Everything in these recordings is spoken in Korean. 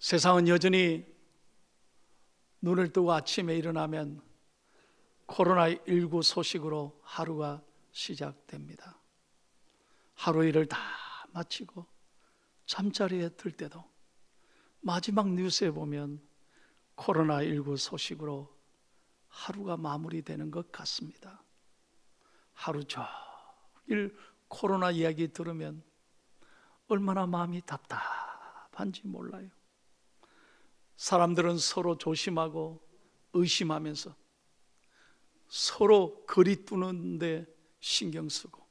세상은 여전히 눈을 뜨고 아침에 일어나면 코로나19 소식으로 하루가 시작됩니다. 하루 일을 다 마치고 잠자리에 들 때도 마지막 뉴스에 보면 코로나19 소식으로 하루가 마무리되는 것 같습니다. 하루 종일 코로나 이야기 들으면 얼마나 마음이 답답한지 몰라요. 사람들은 서로 조심하고 의심하면서 서로 거리 두는데 신경 쓰고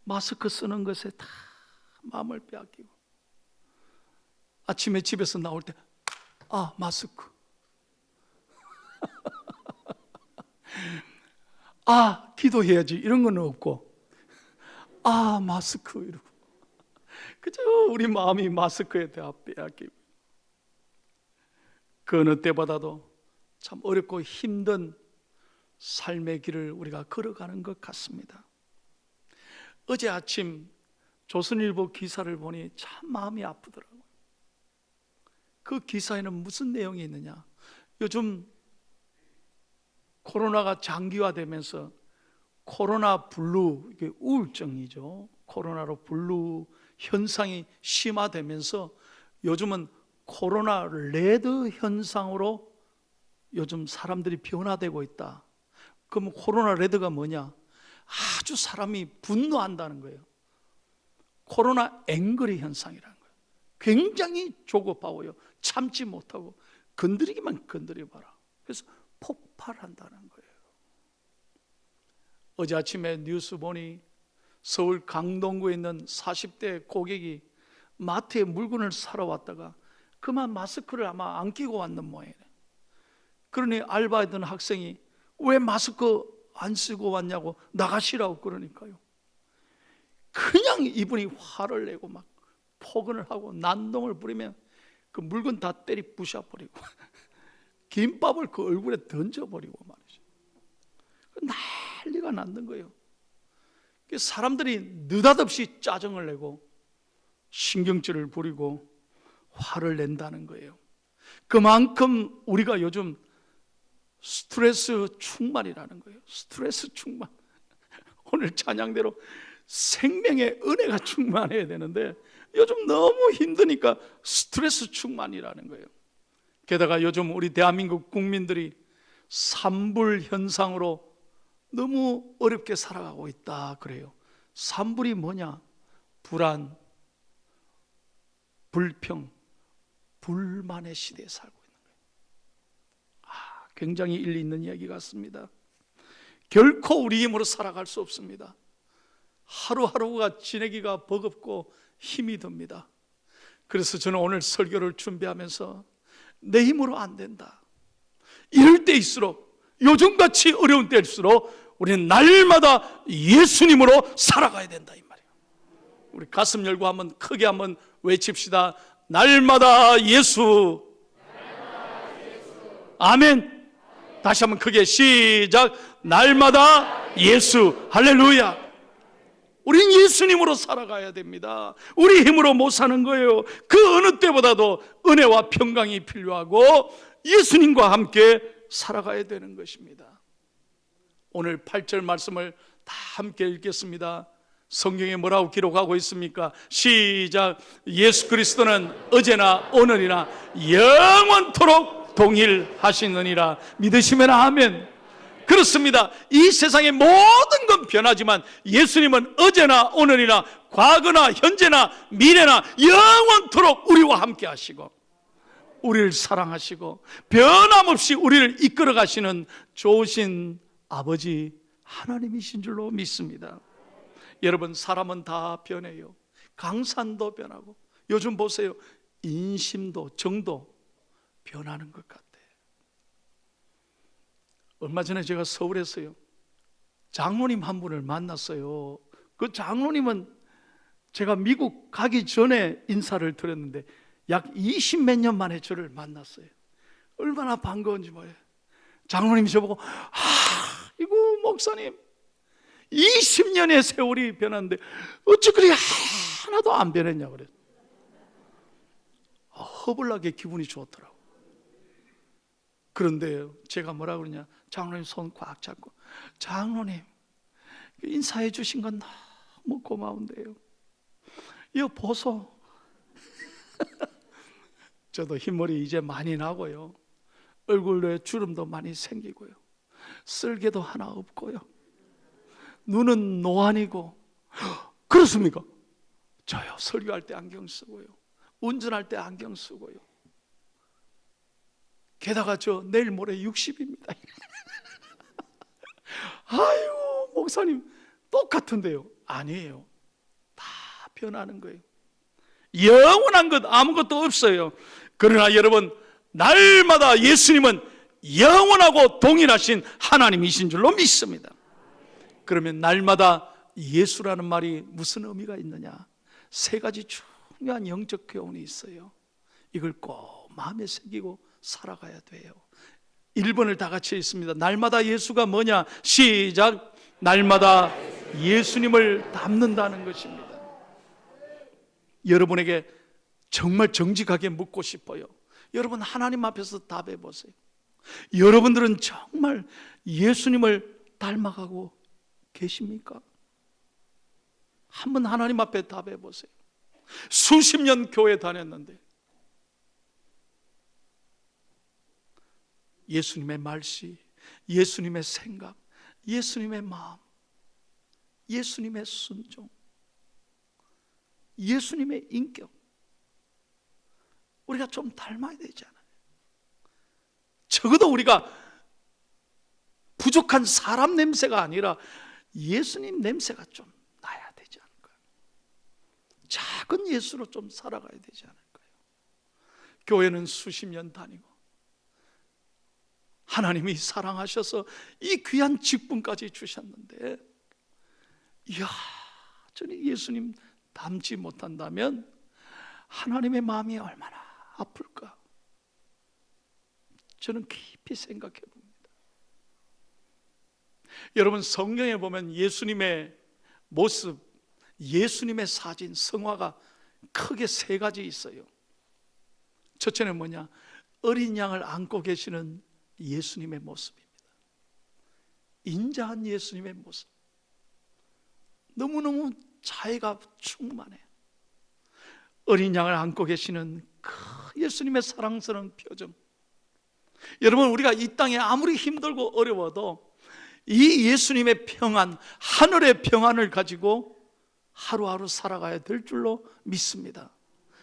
마스크 쓰는 것에 다 마음을 빼앗기고 아침에 집에서 나올 때 마스크 기도해야지 이런 건 없고 마스크 이러고 그저 우리 마음이 마스크에 대해 빼앗기고 그 어느 때보다도 참 어렵고 힘든 삶의 길을 우리가 걸어가는 것 같습니다. 어제 아침 조선일보 기사를 보니 참 마음이 아프더라고요. 그 기사에는 무슨 내용이 있느냐, 요즘 코로나가 장기화되면서 코로나 블루, 이게 우울증이죠. 코로나로 블루 현상이 심화되면서 요즘은 코로나 레드 현상으로 요즘 사람들이 변화되고 있다. 그럼 코로나 레드가 뭐냐? 아주 사람이 분노한다는 거예요. 코로나 앵그리 현상이라는 거예요. 굉장히 조급하고요, 참지 못하고 건드리기만 건드려봐라. 그래서 폭발한다는 거예요. 어제 아침에 뉴스 보니 서울 강동구에 있는 40대 고객이 마트에 물건을 사러 왔다가 그만 마스크를 아마 안 끼고 왔는 모양이에요. 그러니 알바하던 학생이 왜 마스크 안 쓰고 왔냐고 나가시라고 그러니까요, 그냥 이분이 화를 내고 막 폭언을 하고 난동을 부리면 그 물건 다 때리 부셔버리고 김밥을 그 얼굴에 던져버리고 말이죠. 난리가 났는 거예요. 사람들이 느닷없이 짜증을 내고 신경질을 부리고 화를 낸다는 거예요. 그만큼 우리가 요즘 스트레스 충만이라는 거예요. 스트레스 충만. 오늘 찬양대로 생명의 은혜가 충만해야 되는데 요즘 너무 힘드니까 스트레스 충만이라는 거예요. 게다가 요즘 우리 대한민국 국민들이 산불 현상으로 너무 어렵게 살아가고 있다 그래요. 산불이 뭐냐? 불안, 불평, 불만의 시대에 살고 있는 거예요. 굉장히 일리 있는 이야기 같습니다. 결코 우리 힘으로 살아갈 수 없습니다. 하루하루가 지내기가 버겁고 힘이 듭니다. 그래서 저는 오늘 설교를 준비하면서 내 힘으로 안 된다, 이럴 때일수록, 요즘같이 어려운 때일수록 우리는 날마다 예수님으로 살아가야 된다 이 말이에요. 우리 가슴 열고 한번 크게 한번 외칩시다. 날마다 예수. 아멘. 다시 한번 크게 시작. 날마다 예수. 할렐루야. 우린 예수님으로 살아가야 됩니다. 우리 힘으로 못 사는 거예요. 그 어느 때보다도 은혜와 평강이 필요하고 예수님과 함께 살아가야 되는 것입니다. 오늘 8절 말씀을 다 함께 읽겠습니다. 성경에 뭐라고 기록하고 있습니까? 시작. 예수 그리스도는 어제나 오늘이나 영원토록 동일하시느니라. 믿으시면 아멘. 그렇습니다. 이 세상의 모든 건 변하지만 예수님은 어제나 오늘이나 과거나 현재나 미래나 영원토록 우리와 함께 하시고 우리를 사랑하시고 변함없이 우리를 이끌어 가시는 좋으신 아버지 하나님이신 줄로 믿습니다. 여러분, 사람은 다 변해요. 강산도 변하고 요즘 보세요, 인심도 정도 변하는 것 같아요. 얼마 전에 제가 서울에서요, 장로님 한 분을 만났어요. 그 장로님은 제가 미국 가기 전에 인사를 드렸는데 약 20몇 년 만에 저를 만났어요. 얼마나 반가운지 뭐예요. 장로님이 저보고 이거 목사님 20년의 세월이 변했는데 어찌 그리 하나도 안 변했냐고 그랬어요. 허블나게 기분이 좋더라고. 그런데 제가 뭐라 그러냐, 장로님 손 꽉 잡고, 장로님 인사해 주신 건 너무 고마운데요, 이거 보소. 저도 흰머리 이제 많이 나고요, 얼굴에 주름도 많이 생기고요, 쓸개도 하나 없고요, 눈은 노안이고. 그렇습니까? 저요, 설교할 때 안경 쓰고요, 운전할 때 안경 쓰고요, 게다가 저 내일 모레 60입니다. 아유, 목사님 똑같은데요. 아니에요. 다 변하는 거예요. 영원한 것 아무것도 없어요. 그러나 여러분, 날마다 예수님은 영원하고 동일하신 하나님이신 줄로 믿습니다. 그러면 날마다 예수라는 말이 무슨 의미가 있느냐? 세 가지 중요한 영적 교훈이 있어요. 이걸 꼭 마음에 새기고 살아가야 돼요. 1번을 다 같이 읽습니다. 날마다 예수가 뭐냐? 시작. 날마다 예수님을 닮는다는 것입니다. 여러분에게 정말 정직하게 묻고 싶어요. 여러분, 하나님 앞에서 답해 보세요. 여러분들은 정말 예수님을 닮아가고 계십니까? 한번 하나님 앞에 답해 보세요. 수십 년 교회 다녔는데 예수님의 말씨, 예수님의 생각, 예수님의 마음, 예수님의 순종, 예수님의 인격, 우리가 좀 닮아야 되지 않아요? 적어도 우리가 부족한 사람 냄새가 아니라 예수님 냄새가 좀 나야 되지 않을까요? 작은 예수로 좀 살아가야 되지 않을까요? 교회는 수십 년 다니고 하나님이 사랑하셔서 이 귀한 직분까지 주셨는데, 이야, 저는 예수님 닮지 못한다면 하나님의 마음이 얼마나 아플까? 저는 깊이 생각해 봅니다. 여러분, 성경에 보면 예수님의 모습, 예수님의 사진, 성화가 크게 세 가지 있어요. 첫째는 뭐냐? 어린 양을 안고 계시는 예수님의 모습입니다. 인자한 예수님의 모습, 너무너무 자애가 충만해. 어린 양을 안고 계시는 그 예수님의 사랑스러운 표정. 여러분, 우리가 이 땅에 아무리 힘들고 어려워도 이 예수님의 평안, 하늘의 평안을 가지고 하루하루 살아가야 될 줄로 믿습니다.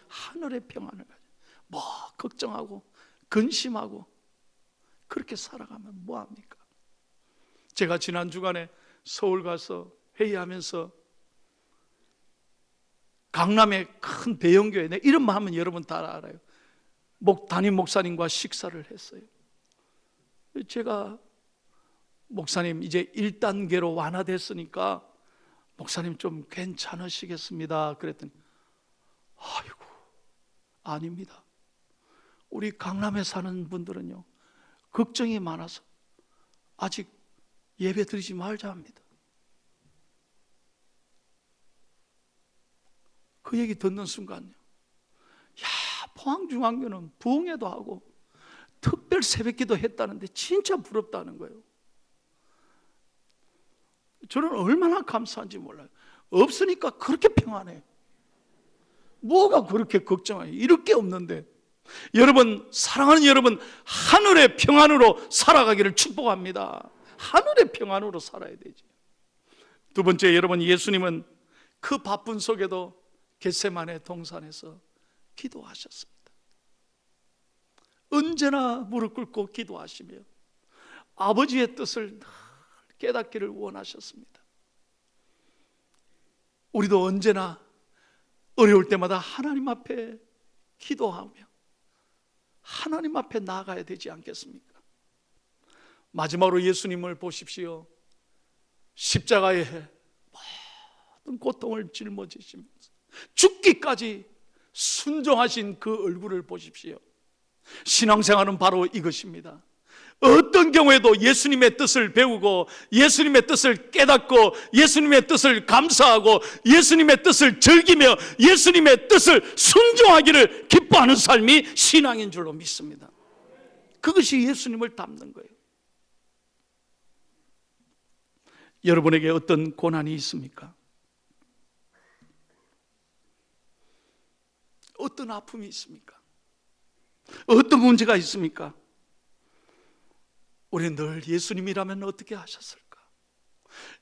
하늘의 평안을 가지고 뭐 걱정하고 근심하고 그렇게 살아가면 뭐합니까? 제가 지난 주간에 서울 가서 회의하면서 강남의 큰 대형교회, 이름만 하면 여러분 다 알아요, 담임 목사님과 식사를 했어요. 제가 목사님 이제 1단계로 완화됐으니까 목사님 좀 괜찮으시겠습니다 그랬더니, 아이고, 아닙니다. 우리 강남에 사는 분들은요, 걱정이 많아서 아직 예배 드리지 말자 합니다. 그 얘기 듣는 순간요, 야, 포항중앙교는 부흥회도 하고 특별 새벽기도 했다는데 진짜 부럽다는 거예요. 저는 얼마나 감사한지 몰라요. 없으니까 그렇게 평안해. 뭐가 그렇게 걱정해요? 이럴 게 없는데. 여러분, 사랑하는 여러분, 하늘의 평안으로 살아가기를 축복합니다. 하늘의 평안으로 살아야 되지. 두 번째, 여러분, 예수님은 그 바쁜 속에도 겟세마네 동산에서 기도하셨습니다. 언제나 무릎 꿇고 기도하시며 아버지의 뜻을 늘 깨닫기를 원하셨습니다. 우리도 언제나 어려울 때마다 하나님 앞에 기도하며 하나님 앞에 나아가야 되지 않겠습니까? 마지막으로 예수님을 보십시오. 십자가에 모든 고통을 짊어지시면서 죽기까지 순종하신 그 얼굴을 보십시오. 신앙생활은 바로 이것입니다. 어떤 경우에도 예수님의 뜻을 배우고 예수님의 뜻을 깨닫고 예수님의 뜻을 감사하고 예수님의 뜻을 즐기며 예수님의 뜻을 순종하기를 기뻐하는 삶이 신앙인 줄로 믿습니다. 그것이 예수님을 닮는 거예요. 여러분에게 어떤 고난이 있습니까? 어떤 아픔이 있습니까? 어떤 문제가 있습니까? 우리 늘 예수님이라면 어떻게 하셨을까?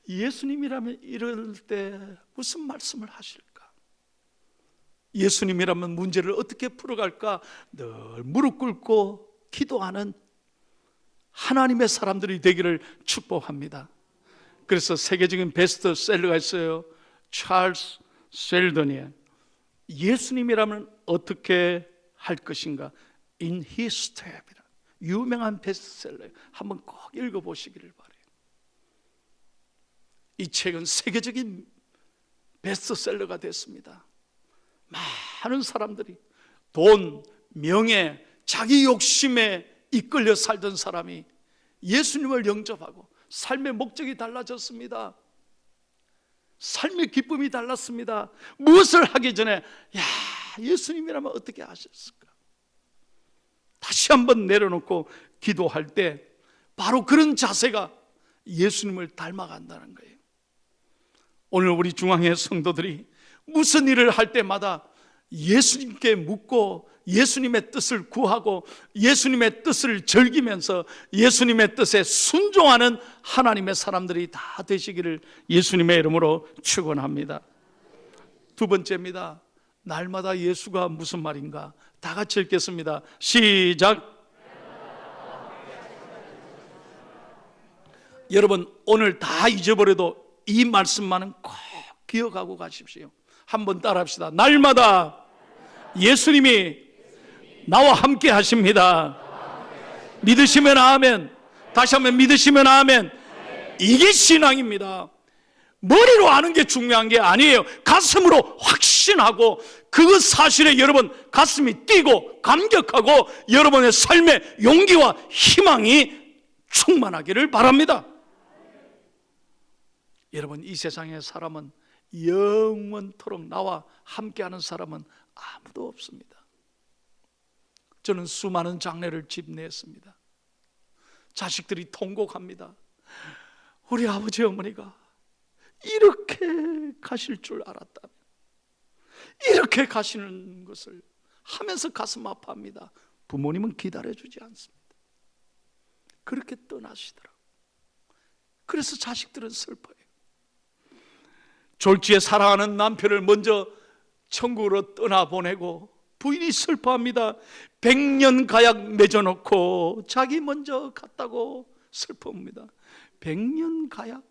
예수님이라면 이럴 때 무슨 말씀을 하실까? 예수님이라면 문제를 어떻게 풀어갈까? 늘 무릎 꿇고 기도하는 하나님의 사람들이 되기를 축복합니다. 그래서 세계적인 베스트셀러가 있어요. 찰스 셀던의 예수님이라면 어떻게 할 것인가? In His Step. 유명한 베스트셀러예요. 한번 꼭 읽어보시기를 바라요. 이 책은 세계적인 베스트셀러가 됐습니다. 많은 사람들이 돈, 명예, 자기 욕심에 이끌려 살던 사람이 예수님을 영접하고 삶의 목적이 달라졌습니다. 삶의 기쁨이 달랐습니다. 무엇을 하기 전에 예수님이라면 어떻게 하셨을까? 다시 한번 내려놓고 기도할 때 바로 그런 자세가 예수님을 닮아간다는 거예요. 오늘 우리 중앙회 성도들이 무슨 일을 할 때마다 예수님께 묻고 예수님의 뜻을 구하고 예수님의 뜻을 즐기면서 예수님의 뜻에 순종하는 하나님의 사람들이 다 되시기를 예수님의 이름으로 축원합니다. 두 번째입니다. 날마다 예수가 무슨 말인가? 다 같이 읽겠습니다. 시작. 여러분 오늘 다 잊어버려도 이 말씀만은 꼭 기억하고 가십시오. 한번 따라합시다. 날마다 예수님이 나와 함께 하십니다. 믿으시면 아멘. 다시 한번 믿으시면 아멘. 이게 신앙입니다. 머리로 아는 게 중요한 게 아니에요. 가슴으로 확신하고 그 사실에 여러분 가슴이 뛰고 감격하고 여러분의 삶에 용기와 희망이 충만하기를 바랍니다. 여러분 이 세상의 사람은 영원토록 나와 함께하는 사람은 아무도 없습니다. 저는 수많은 장례를 집례했습니다. 자식들이 통곡합니다. 우리 아버지 어머니가 이렇게 가실 줄 알았다면, 이렇게 가시는 것을 하면서 가슴 아파합니다. 부모님은 기다려주지 않습니다. 그렇게 떠나시더라고요. 그래서 자식들은 슬퍼요. 졸지에 사랑하는 남편을 먼저 천국으로 떠나보내고 부인이 슬퍼합니다. 100년 가약 맺어놓고 자기 먼저 갔다고 슬퍼합니다. 100년 가약?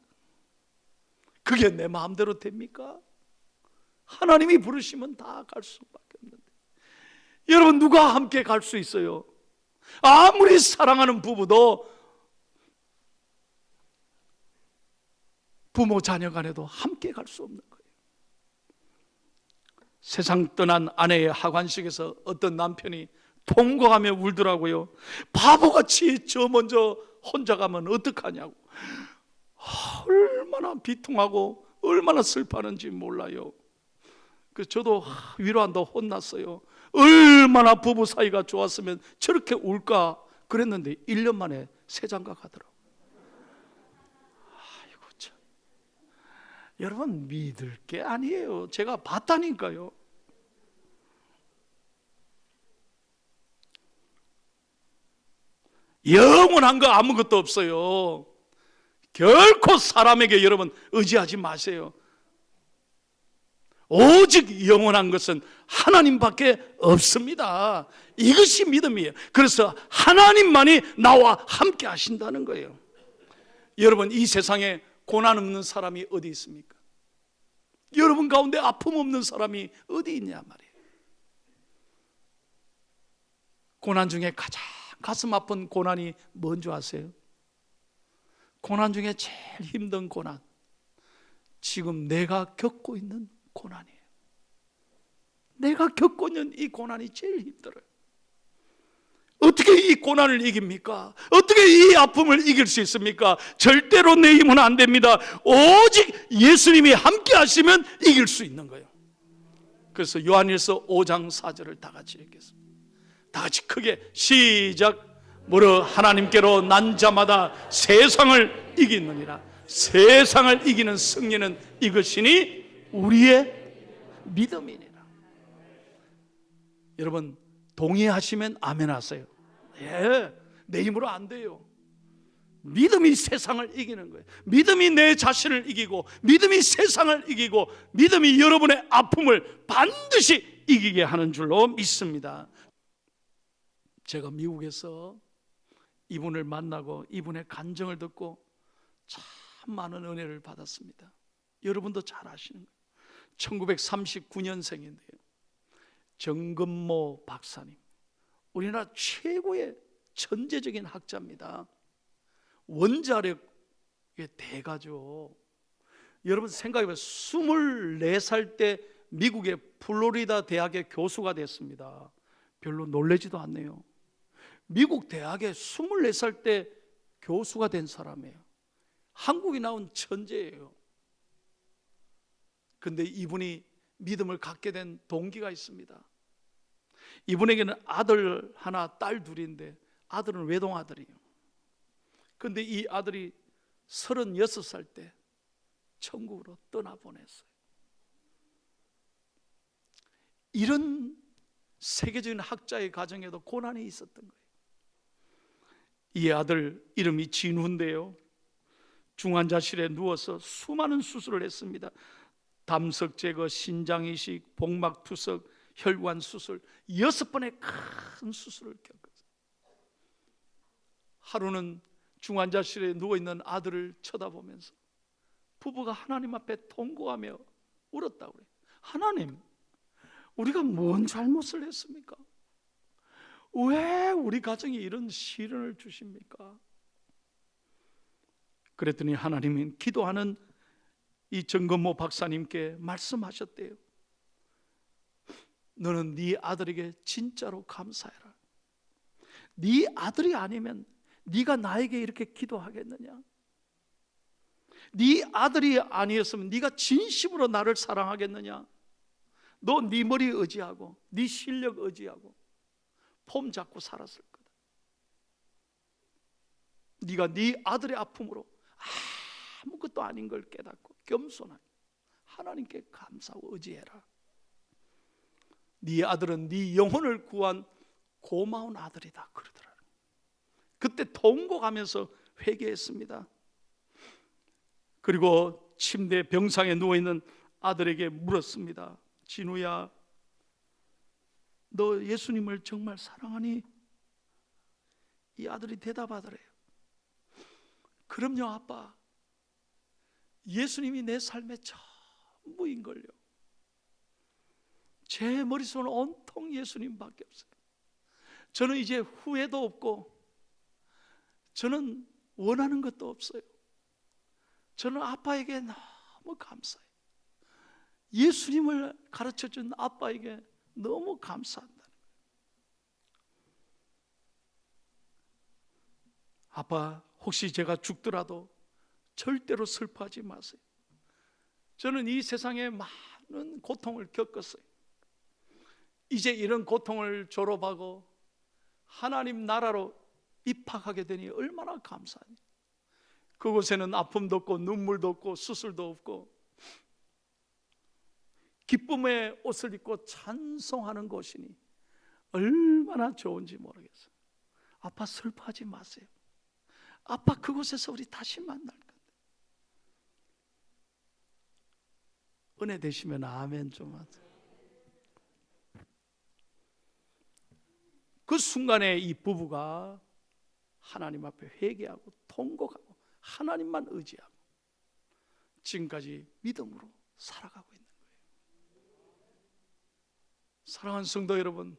그게 내 마음대로 됩니까? 하나님이 부르시면 다 갈 수밖에 없는데 여러분 누가 함께 갈 수 있어요? 아무리 사랑하는 부부도 부모 자녀 간에도 함께 갈 수 없는 거예요. 세상 떠난 아내의 하관식에서 어떤 남편이 통곡하며 울더라고요. 바보같이 저 먼저 혼자 가면 어떡하냐고. 얼마나 비통하고 얼마나 슬퍼하는지 몰라요. 그래서 저도 위로한다고 혼났어요. 얼마나 부부 사이가 좋았으면 저렇게 울까 그랬는데 1년 만에 새 장가 가더라고요. 아이고 참. 여러분 믿을 게 아니에요. 제가 봤다니까요. 영원한 거 아무것도 없어요. 결코 사람에게 여러분 의지하지 마세요. 오직 영원한 것은 하나님밖에 없습니다. 이것이 믿음이에요. 그래서 하나님만이 나와 함께 하신다는 거예요. 여러분 이 세상에 고난 없는 사람이 어디 있습니까? 여러분 가운데 아픔 없는 사람이 어디 있냐 말이에요. 고난 중에 가장 가슴 아픈 고난이 뭔지 아세요? 고난 중에 제일 힘든 고난, 지금 내가 겪고 있는 고난이에요. 내가 겪고 있는 이 고난이 제일 힘들어요. 어떻게 이 고난을 이깁니까? 어떻게 이 아픔을 이길 수 있습니까? 절대로 내 힘은 안 됩니다. 오직 예수님이 함께 하시면 이길 수 있는 거예요. 그래서 요한일서 5장 4절을 다 같이 읽겠습니다. 다 같이 크게 시작. 무릇 하나님께로 난 자마다 세상을 이기느니라. 세상을 이기는 승리는 이것이니 우리의 믿음이니라. 여러분, 동의하시면 아멘 하세요. 예, 내 힘으로 안 돼요. 믿음이 세상을 이기는 거예요. 믿음이 내 자신을 이기고, 믿음이 세상을 이기고, 믿음이 여러분의 아픔을 반드시 이기게 하는 줄로 믿습니다. 제가 미국에서 이분을 만나고 이분의 간증을 듣고 참 많은 은혜를 받았습니다. 여러분도 잘 아시는 거예요. 1939년생인데요 정금모 박사님, 우리나라 최고의 천재적인 학자입니다. 원자력의 대가죠. 여러분 생각해보세요. 24살 때 미국의 플로리다 대학의 교수가 됐습니다. 별로 놀라지도 않네요. 미국 대학에 24살 때 교수가 된 사람이에요. 한국이 나온 천재예요. 근데 이분이 믿음을 갖게 된 동기가 있습니다. 이분에게는 아들 하나, 딸 둘인데 아들은 외동아들이에요. 근데 이 아들이 36살 때 천국으로 떠나보냈어요. 이런 세계적인 학자의 가정에도 고난이 있었던 거예요. 이 아들 이름이 진우인데요, 중환자실에 누워서 수많은 수술을 했습니다. 담석 제거, 신장 이식, 복막 투석, 혈관 수술, 6번의 큰 수술을 겪었어요. 하루는 중환자실에 누워있는 아들을 쳐다보면서 부부가 하나님 앞에 통곡하며 울었다고 그래요. 하나님, 우리가 뭔 잘못을 했습니까? 왜 우리 가정에 이런 시련을 주십니까? 그랬더니 하나님은 기도하는 이 정건모 박사님께 말씀하셨대요. 너는 네 아들에게 진짜로 감사해라. 네 아들이 아니면 네가 나에게 이렇게 기도하겠느냐? 네 아들이 아니었으면 네가 진심으로 나를 사랑하겠느냐? 너 네 머리 의지하고 네 실력 의지하고 폼 잡고 살았을 거다. 네가 네 아들의 아픔으로 아무것도 아닌 걸 깨닫고 겸손하게 하나님께 감사하고 의지해라. 네 아들은 네 영혼을 구한 고마운 아들이다 그러더라. 그때 통곡하면서 회개했습니다. 그리고 침대 병상에 누워있는 아들에게 물었습니다. 진우야, 너 예수님을 정말 사랑하니? 이 아들이 대답하더래요. 그럼요 아빠, 예수님이 내 삶의 전부인걸요. 제 머릿속은 온통 예수님밖에 없어요. 저는 이제 후회도 없고 저는 원하는 것도 없어요. 저는 아빠에게 너무 감사해요. 예수님을 가르쳐준 아빠에게 너무 감사한다. 아빠, 혹시 제가 죽더라도 절대로 슬퍼하지 마세요. 저는 이 세상에 많은 고통을 겪었어요. 이제 이런 고통을 졸업하고 하나님 나라로 입학하게 되니 얼마나 감사하니. 그곳에는 아픔도 없고 눈물도 없고 수술도 없고 기쁨의 옷을 입고 찬송하는 곳이니 얼마나 좋은지 모르겠어요. 아빠 슬퍼하지 마세요. 아빠 그곳에서 우리 다시 만날 건데. 은혜 되시면 아멘 좀 하세요. 그 순간에 이 부부가 하나님 앞에 회개하고 통곡하고 하나님만 의지하고 지금까지 믿음으로 살아가고 있는 거예요. 사랑하는 성도 여러분,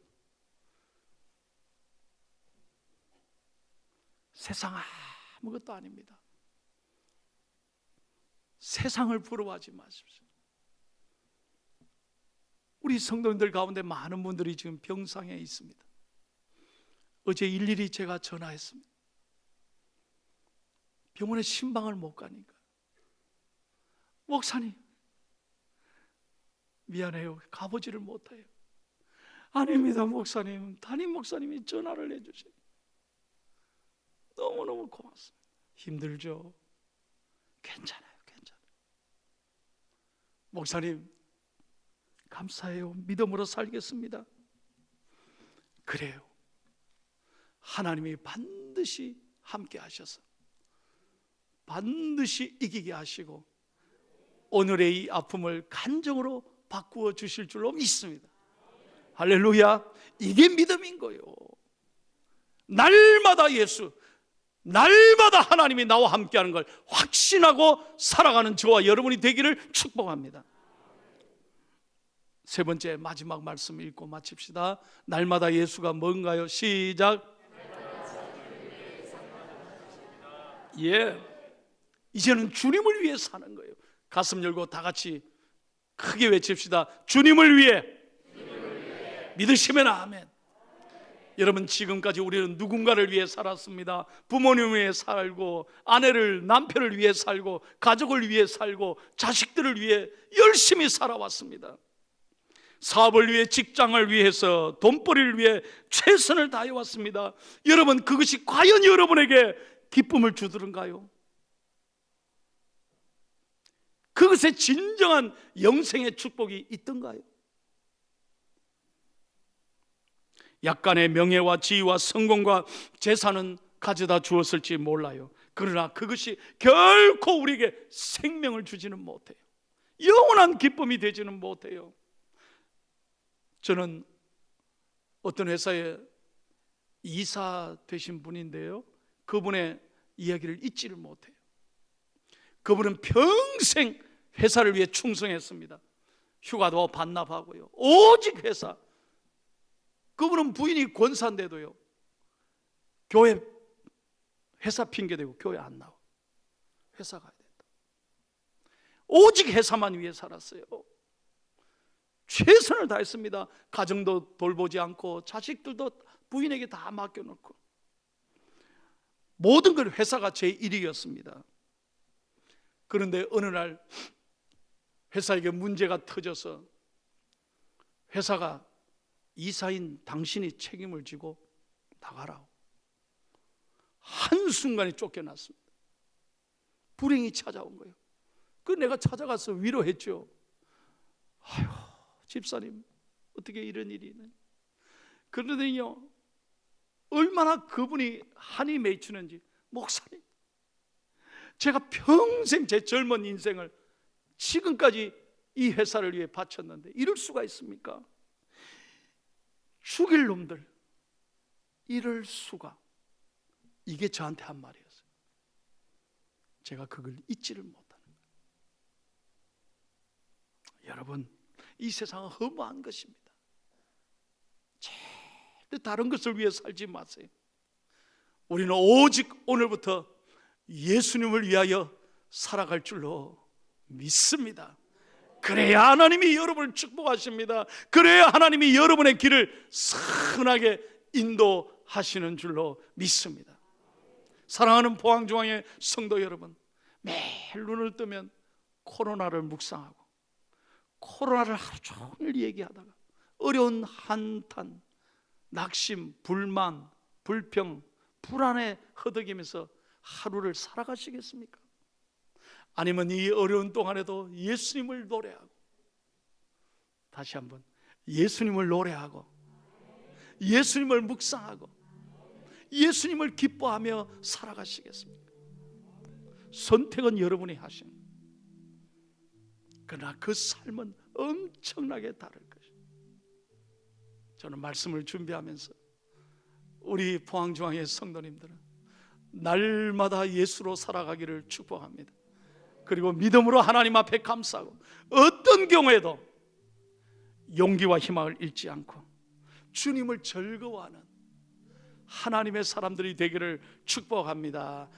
세상 아무것도 아닙니다. 세상을 부러워하지 마십시오. 우리 성도님들 가운데 많은 분들이 지금 병상에 있습니다. 어제 일일이 제가 전화했습니다. 병원에 신방을 못 가니까, 목사님 미안해요, 가보지를 못해요. 아닙니다 목사님, 담임 목사님이 전화를 해주세요. 너무너무 고맙습니다. 힘들죠? 괜찮아요. 목사님 감사해요, 믿음으로 살겠습니다. 그래요, 하나님이 반드시 함께 하셔서 반드시 이기게 하시고 오늘의 이 아픔을 간증으로 바꾸어 주실 줄로 믿습니다. 할렐루야. 이게 믿음인 거예요. 날마다 예수, 날마다 하나님이 나와 함께하는 걸 확신하고 살아가는 저와 여러분이 되기를 축복합니다. 세 번째, 마지막 말씀 읽고 마칩시다. 날마다 예수가 뭔가요? 시작. 예, 이제는 주님을 위해 사는 거예요. 가슴 열고 다 같이 크게 외칩시다. 주님을 위해. 믿으시면 아멘. 여러분, 지금까지 우리는 누군가를 위해 살았습니다. 부모님을 위해 살고, 아내를, 남편을 위해 살고, 가족을 위해 살고, 자식들을 위해 열심히 살아왔습니다. 사업을 위해, 직장을 위해서, 돈벌이를 위해 최선을 다해왔습니다. 여러분, 그것이 과연 여러분에게 기쁨을 주드는가요? 그것에 진정한 영생의 축복이 있던가요? 약간의 명예와 지위와 성공과 재산은 가져다 주었을지 몰라요. 그러나 그것이 결코 우리에게 생명을 주지는 못해요. 영원한 기쁨이 되지는 못해요. 저는 어떤 회사에 이사 되신 분인데요, 그분의 이야기를 잊지를 못해요. 그분은 평생 회사를 위해 충성했습니다. 휴가도 반납하고요, 오직 회사. 그분은 부인이 권사인데도요, 교회 회사 핑계대고 교회 안 나와. 회사 가야 된다. 오직 회사만 위해 살았어요. 최선을 다했습니다. 가정도 돌보지 않고 자식들도 부인에게 다 맡겨놓고 모든 걸 회사가 제 일이었습니다. 그런데 어느 날 회사에게 문제가 터져서 회사가 이사인 당신이 책임을 지고 나가라고 한순간에 쫓겨났습니다. 불행이 찾아온 거예요. 그 내가 찾아가서 위로했죠. 아유, 집사님 어떻게 이런 일이 있느냐. 그러더니요, 얼마나 그분이 한이 맺히는지, 목사님 제가 평생 제 젊은 인생을 지금까지 이 회사를 위해 바쳤는데 이럴 수가 있습니까? 죽일 놈들, 이럴 수가. 이게 저한테 한 말이었어요. 제가 그걸 잊지를 못하는 거예요. 여러분, 이 세상은 허무한 것입니다. 절대 다른 것을 위해 살지 마세요. 우리는 오직 오늘부터 예수님을 위하여 살아갈 줄로 믿습니다. 그래야 하나님이 여러분을 축복하십니다. 그래야 하나님이 여러분의 길을 선하게 인도하시는 줄로 믿습니다. 사랑하는 포항중앙의 성도 여러분, 매일 눈을 뜨면 코로나를 묵상하고 코로나를 하루 종일 얘기하다가 어려운 한탄, 낙심, 불만, 불평, 불안에 허덕이면서 하루를 살아가시겠습니까? 아니면 이 어려운 동안에도 예수님을 노래하고, 다시 한번 예수님을 노래하고 예수님을 묵상하고 예수님을 기뻐하며 살아가시겠습니까? 선택은 여러분이 하십니다. 그러나 그 삶은 엄청나게 다를 것입니다. 저는 말씀을 준비하면서 우리 포항중앙의 성도님들은 날마다 예수로 살아가기를 축복합니다. 그리고 믿음으로 하나님 앞에 감사하고 어떤 경우에도 용기와 희망을 잃지 않고 주님을 즐거워하는 하나님의 사람들이 되기를 축복합니다.